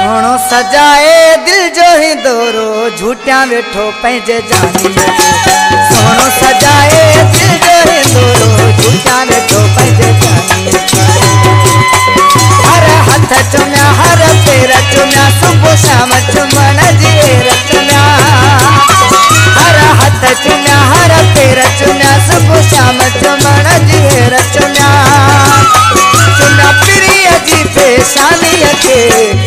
सोनो सजाए दिल जो ही दोरो झूठा वेठो पंहिंजे जानी। सोनो सजाए दिल जो ही दोरो झूठा वेठो पंहिंजे जानी। हर हथ चुमिया हर पेर चुमिया सुबुह शाम चुमण जी रचना। हर हथ चुमिया हर पेर चुमिया सुबुह शाम चुमण जी रचना। चुना प्रिय जी पेशानी के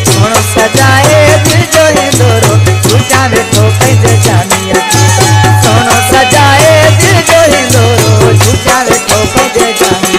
सोनो सजाए दिल जो ही दोरो झूठा वेठो पंहिंजे जानी। सोनो सजाए दिल जो ही दोरो झूठा वेठो पंहिंजे जानी।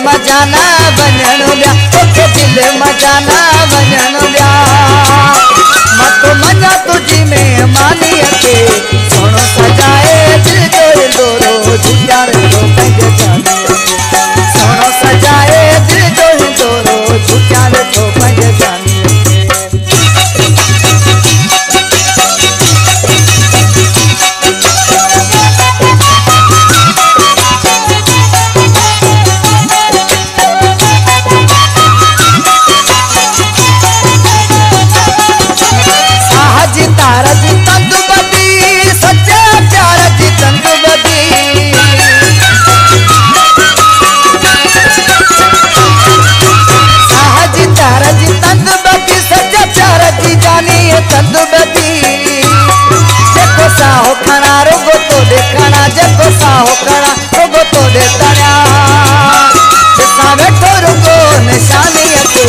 मजाना बनण दिया तोखे दिल मजाना बनण दिया। मत मजा तुझी मेहमानी के सोनो सजाए दिल जो दोरो झूठा वेठो पंहिंजे जानी। सोनो सजाए दिल जो दोरो झूठा वेठो पंहिंजे जानी। साहो खड़ा रोगो तो देखना जको साहो खड़ा रोगो तो देखना। जिसा बैठो रोगो निशानी के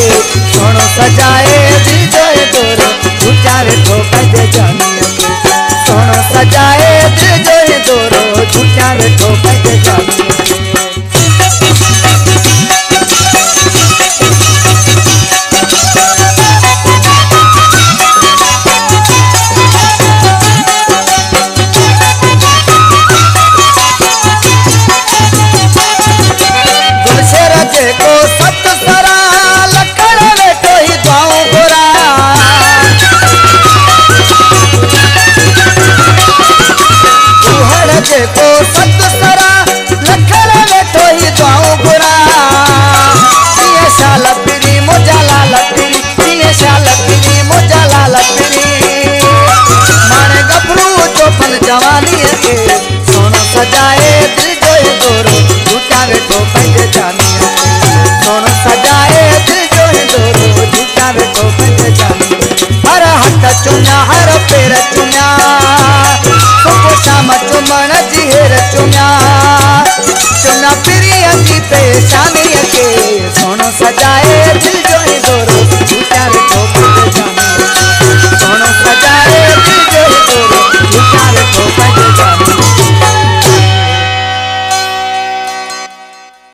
सोनो सजाए दिल जो दोरो झूठा वेठो पंहिंजे जानी। सोनो सजाए दिल जो दोरो झूठा वेठो पंहिंजे जानी। को सत सरा लखण वेठो ही दुआऊं घुरा। कुहड़ जेको सत सरा लखण वेठो ही दुआऊं घुरा। कीअं शाल पिरी मुंहिंजा लाल पिरी कीअं शाल पिरी मुंहिंजा लाल पिरी। माणे गभरू चोपन जवानी के सोनो सजाए दिल जो दोरो झूठा वेठो पंहिंजे जानी। सोनो सजाए दिल जो दोरो झूठा वेठो पंहिंजे जानी। हर हथ चुमिया हर पेर चुमिया सुबुह शाम चुमण जी रचुमिया। चुना प्रिय जी पेशानी